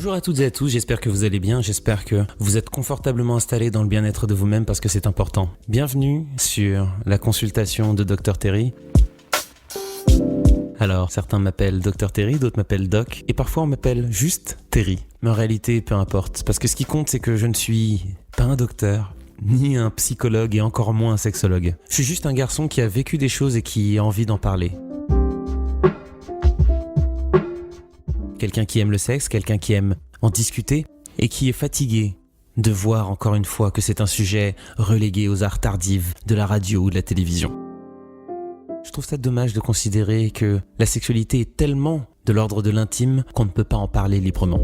Bonjour à toutes et à tous, j'espère que vous allez bien, j'espère que vous êtes confortablement installés dans le bien-être de vous-même parce que c'est important. Bienvenue sur la consultation de Dr Terry. Alors, certains m'appellent Dr Terry, d'autres m'appellent Doc, et parfois on m'appelle juste Terry. Mais en réalité, peu importe, parce que ce qui compte, c'est que je ne suis pas un docteur, ni un psychologue et encore moins un sexologue. Je suis juste un garçon qui a vécu des choses et qui a envie d'en parler. Quelqu'un qui aime le sexe, quelqu'un qui aime en discuter et qui est fatigué de voir encore une fois que c'est un sujet relégué aux arts tardifs de la radio ou de la télévision. Je trouve ça dommage de considérer que la sexualité est tellement de l'ordre de l'intime qu'on ne peut pas en parler librement.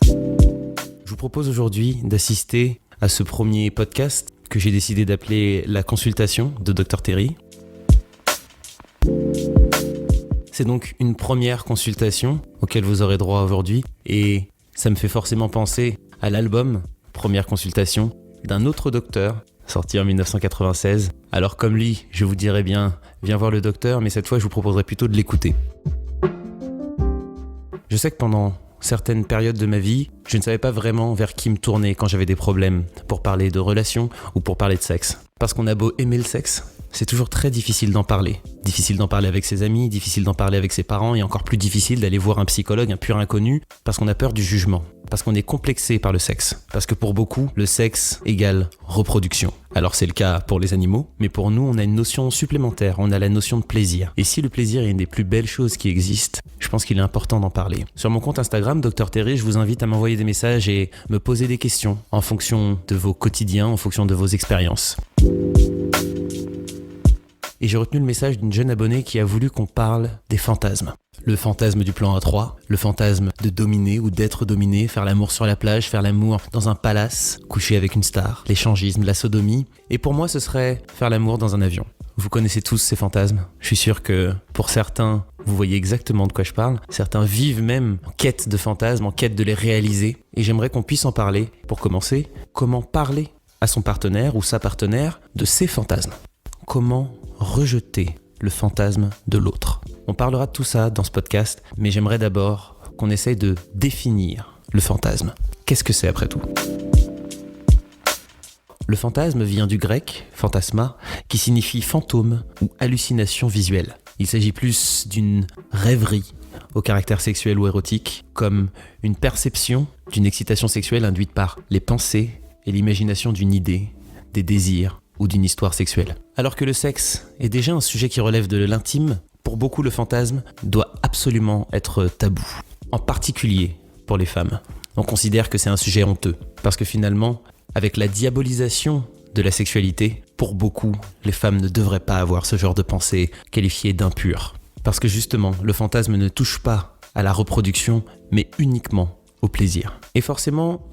Je vous propose aujourd'hui d'assister à ce premier podcast que j'ai décidé d'appeler la consultation de Dr Terry. C'est donc une première consultation auquel vous aurez droit aujourd'hui et ça me fait forcément penser à l'album Première consultation d'un autre docteur sorti en 1996. Alors comme lui, je vous dirais bien, viens voir le docteur, mais cette fois je vous proposerai plutôt de l'écouter. Je sais que pendant certaines périodes de ma vie, je ne savais pas vraiment vers qui me tourner quand j'avais des problèmes pour parler de relations ou pour parler de sexe. Parce qu'on a beau aimer le sexe, c'est toujours très difficile d'en parler. Difficile d'en parler avec ses amis, difficile d'en parler avec ses parents et encore plus difficile d'aller voir un psychologue, un pur inconnu, parce qu'on a peur du jugement, parce qu'on est complexé par le sexe. Parce que pour beaucoup, le sexe égale reproduction. Alors c'est le cas pour les animaux, mais pour nous, on a une notion supplémentaire, on a la notion de plaisir. Et si le plaisir est une des plus belles choses qui existent, je pense qu'il est important d'en parler. Sur mon compte Instagram, Dr Terry, je vous invite à m'envoyer des messages et me poser des questions en fonction de vos quotidiens, en fonction de vos expériences. Et j'ai retenu le message d'une jeune abonnée qui a voulu qu'on parle des fantasmes. Le fantasme du plan A3, le fantasme de dominer ou d'être dominé, faire l'amour sur la plage, faire l'amour dans un palace, coucher avec une star, l'échangisme, la sodomie. Et pour moi, ce serait faire l'amour dans un avion. Vous connaissez tous ces fantasmes. Je suis sûr que pour certains, vous voyez exactement de quoi je parle. Certains vivent même en quête de fantasmes, en quête de les réaliser. Et j'aimerais qu'on puisse en parler. Pour commencer, comment parler à son partenaire ou sa partenaire de ces fantasmes? Comment rejeter le fantasme de l'autre? On parlera de tout ça dans ce podcast, mais j'aimerais d'abord qu'on essaye de définir le fantasme. Qu'est-ce que c'est après tout? Le fantasme vient du grec, phantasma, qui signifie fantôme ou hallucination visuelle. Il s'agit plus d'une rêverie au caractère sexuel ou érotique, comme une perception d'une excitation sexuelle induite par les pensées et l'imagination d'une idée, des désirs ou d'une histoire sexuelle. Alors que le sexe est déjà un sujet qui relève de l'intime, pour beaucoup le fantasme doit absolument être tabou, en particulier pour les femmes. On considère que c'est un sujet honteux, parce que finalement, avec la diabolisation de la sexualité, pour beaucoup, les femmes ne devraient pas avoir ce genre de pensée qualifiée d'impure. Parce que justement, le fantasme ne touche pas à la reproduction, mais uniquement au plaisir. Et forcément,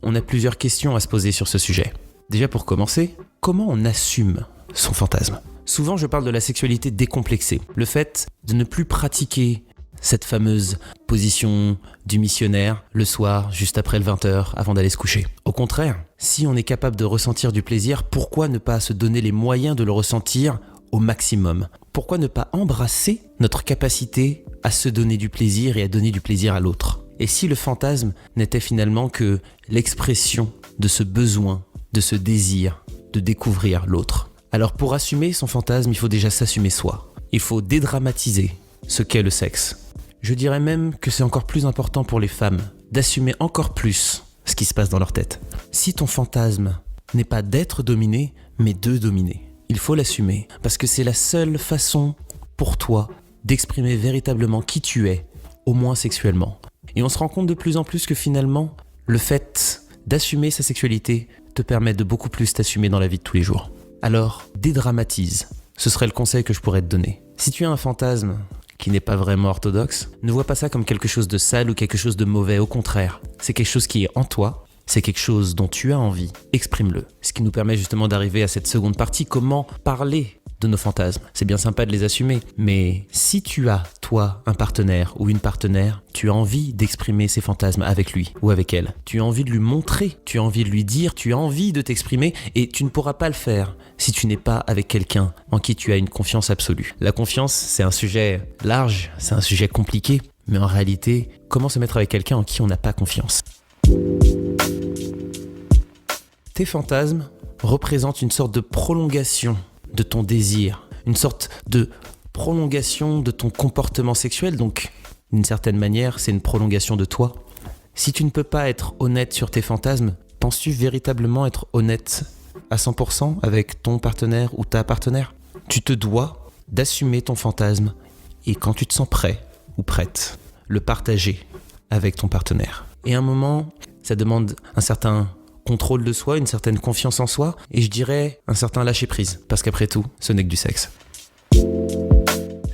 on a plusieurs questions à se poser sur ce sujet. Déjà pour commencer, comment on assume son fantasme? Souvent je parle de la sexualité décomplexée, le fait de ne plus pratiquer cette fameuse position du missionnaire le soir juste après le 20h avant d'aller se coucher. Au contraire, si on est capable de ressentir du plaisir, pourquoi ne pas se donner les moyens de le ressentir au maximum? Pourquoi ne pas embrasser notre capacité à se donner du plaisir et à donner du plaisir à l'autre? Et si le fantasme n'était finalement que l'expression de ce besoin, de ce désir de découvrir l'autre. Alors pour assumer son fantasme, il faut déjà s'assumer soi. Il faut dédramatiser ce qu'est le sexe. Je dirais même que c'est encore plus important pour les femmes d'assumer encore plus ce qui se passe dans leur tête. Si ton fantasme n'est pas d'être dominé, mais de dominer, il faut l'assumer parce que c'est la seule façon pour toi d'exprimer véritablement qui tu es, au moins sexuellement. Et on se rend compte de plus en plus que finalement, le fait d'assumer sa sexualité te permet de beaucoup plus t'assumer dans la vie de tous les jours. Alors, dédramatise. Ce serait le conseil que je pourrais te donner. Si tu as un fantasme qui n'est pas vraiment orthodoxe, ne vois pas ça comme quelque chose de sale ou quelque chose de mauvais. Au contraire, c'est quelque chose qui est en toi, c'est quelque chose dont tu as envie. Exprime-le. Ce qui nous permet justement d'arriver à cette seconde partie, comment parler de nos fantasmes. C'est bien sympa de les assumer, mais si tu as, toi, un partenaire ou une partenaire, tu as envie d'exprimer ces fantasmes avec lui ou avec elle. Tu as envie de lui montrer, tu as envie de lui dire, tu as envie de t'exprimer et tu ne pourras pas le faire si tu n'es pas avec quelqu'un en qui tu as une confiance absolue. La confiance, c'est un sujet large, c'est un sujet compliqué Mais en réalité, comment se mettre avec quelqu'un en qui on n'a pas confiance ? Tes fantasmes représentent une sorte de prolongation de ton désir, une sorte de prolongation de ton comportement sexuel, donc d'une certaine manière, c'est une prolongation de toi. Si tu ne peux pas être honnête sur tes fantasmes, penses-tu véritablement être honnête à 100% avec ton partenaire ou ta partenaire ? Tu te dois d'assumer ton fantasme et quand tu te sens prêt ou prête, le partager avec ton partenaire. Et à un moment, ça demande un certain contrôle de soi, une certaine confiance en soi et je dirais un certain lâcher-prise parce qu'après tout, ce n'est que du sexe.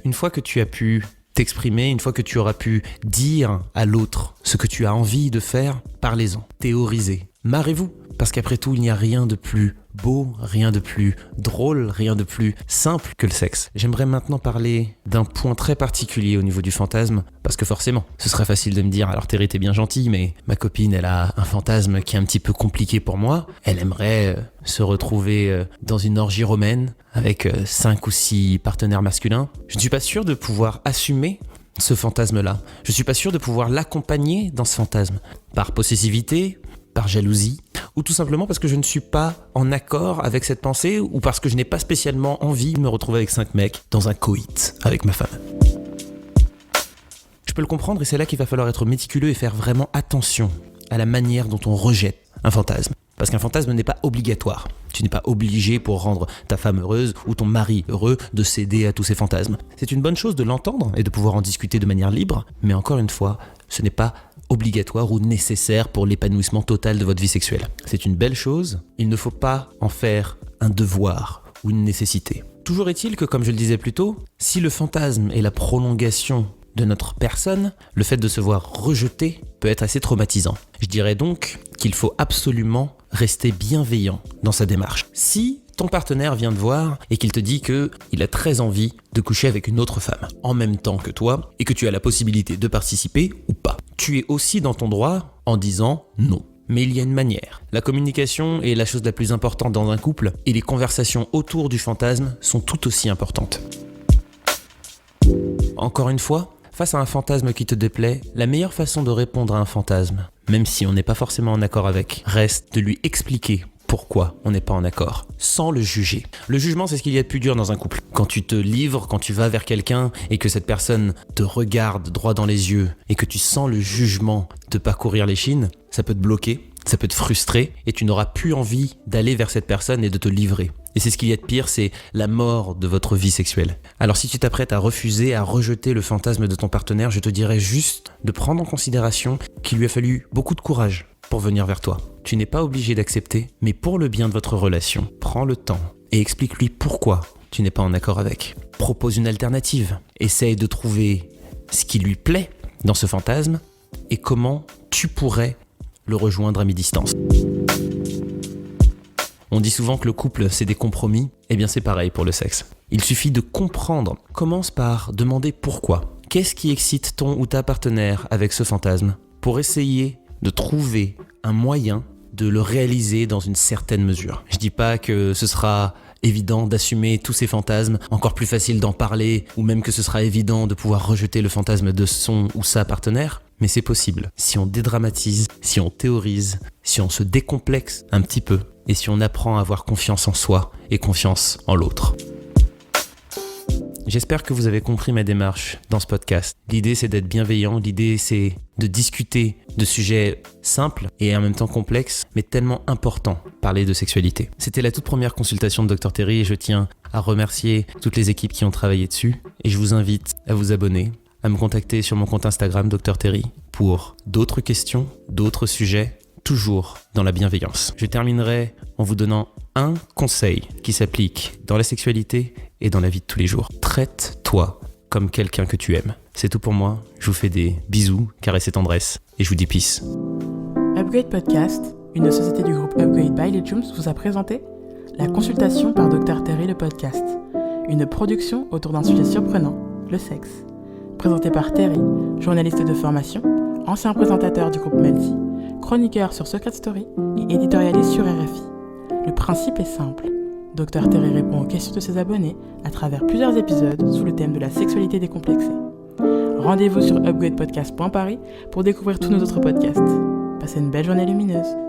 Une fois que tu as pu t'exprimer, une fois que tu auras pu dire à l'autre ce que tu as envie de faire, parlez-en, théorisez, marrez-vous. Parce qu'après tout, il n'y a rien de plus beau, rien de plus drôle, rien de plus simple que le sexe. J'aimerais maintenant parler d'un point très particulier au niveau du fantasme, parce que forcément, ce serait facile de me dire « Alors Terry, t'es bien gentil, mais ma copine, elle a un fantasme qui est un petit peu compliqué pour moi. Elle aimerait se retrouver dans une orgie romaine avec 5 ou 6 partenaires masculins. Je ne suis pas sûr de pouvoir assumer ce fantasme-là. Je ne suis pas sûr de pouvoir l'accompagner dans ce fantasme. Par possessivité, par jalousie, ou tout simplement parce que je ne suis pas en accord avec cette pensée, ou parce que je n'ai pas spécialement envie de me retrouver avec 5 mecs dans un coït avec ma femme. Je peux le comprendre et c'est là qu'il va falloir être méticuleux et faire vraiment attention à la manière dont on rejette un fantasme. Parce qu'un fantasme n'est pas obligatoire. Tu n'es pas obligé pour rendre ta femme heureuse ou ton mari heureux de céder à tous ces fantasmes. C'est une bonne chose de l'entendre et de pouvoir en discuter de manière libre, mais encore une fois, ce n'est pas obligatoire ou nécessaire pour l'épanouissement total de votre vie sexuelle. C'est une belle chose, il ne faut pas en faire un devoir ou une nécessité. Toujours est-il que, comme je le disais plus tôt, si le fantasme est la prolongation de notre personne, le fait de se voir rejeté peut être assez traumatisant. Je dirais donc qu'il faut absolument rester bienveillant dans sa démarche. Si ton partenaire vient te voir et qu'il te dit qu'il a très envie de coucher avec une autre femme en même temps que toi et que tu as la possibilité de participer ou pas, tu es aussi dans ton droit en disant non. Mais il y a une manière. La communication est la chose la plus importante dans un couple et les conversations autour du fantasme sont tout aussi importantes. Encore une fois, face à un fantasme qui te déplaît, la meilleure façon de répondre à un fantasme, même si on n'est pas forcément en accord avec, reste de lui expliquer pourquoi on n'est pas en accord, sans le juger. Le jugement, c'est ce qu'il y a de plus dur dans un couple. Quand tu te livres, quand tu vas vers quelqu'un et que cette personne te regarde droit dans les yeux et que tu sens le jugement te parcourir l'échine, ça peut te bloquer, ça peut te frustrer et tu n'auras plus envie d'aller vers cette personne et de te livrer. Et c'est ce qu'il y a de pire, c'est la mort de votre vie sexuelle. Alors si tu t'apprêtes à refuser, à rejeter le fantasme de ton partenaire, je te dirais juste de prendre en considération qu'il lui a fallu beaucoup de courage pour venir vers toi. Tu n'es pas obligé d'accepter, mais pour le bien de votre relation, prends le temps et explique-lui pourquoi tu n'es pas en accord avec. Propose une alternative. Essaye de trouver ce qui lui plaît dans ce fantasme et comment tu pourrais le rejoindre à mi-distance. On dit souvent que le couple, c'est des compromis. Eh bien, c'est pareil pour le sexe. Il suffit de comprendre. Commence par demander pourquoi. Qu'est-ce qui excite ton ou ta partenaire avec ce fantasme pour essayer de trouver un moyen de le réaliser dans une certaine mesure. Je dis pas que ce sera évident d'assumer tous ces fantasmes, encore plus facile d'en parler, ou même que ce sera évident de pouvoir rejeter le fantasme de son ou sa partenaire, mais c'est possible. Si on dédramatise, si on théorise, si on se décomplexe un petit peu, et si on apprend à avoir confiance en soi et confiance en l'autre. J'espère que vous avez compris ma démarche dans ce podcast. L'idée, c'est d'être bienveillant. L'idée, c'est de discuter de sujets simples et en même temps complexes, mais tellement importants, parler de sexualité. C'était la toute première consultation de Dr Terry et je tiens à remercier toutes les équipes qui ont travaillé dessus. Et je vous invite à vous abonner, à me contacter sur mon compte Instagram Dr Terry pour d'autres questions, d'autres sujets, toujours dans la bienveillance. Je terminerai en vous donnant un conseil qui s'applique dans la sexualité et dans la vie de tous les jours. Traite-toi comme quelqu'un que tu aimes. C'est tout pour moi. Je vous fais des bisous, caresses et tendresse. Et je vous dis peace. Upgrade Podcast, une société du groupe Upgrade by Legends, vous a présenté la consultation par Dr Terry le podcast. Une production autour d'un sujet surprenant, le sexe. Présenté par Terry, journaliste de formation, ancien présentateur du groupe Melty, chroniqueur sur Secret Story et éditorialiste sur RFI. Le principe est simple. Dr Terry répond aux questions de ses abonnés à travers plusieurs épisodes sous le thème de la sexualité décomplexée. Rendez-vous sur upgradepodcast.paris pour découvrir tous nos autres podcasts. Passez une belle journée lumineuse.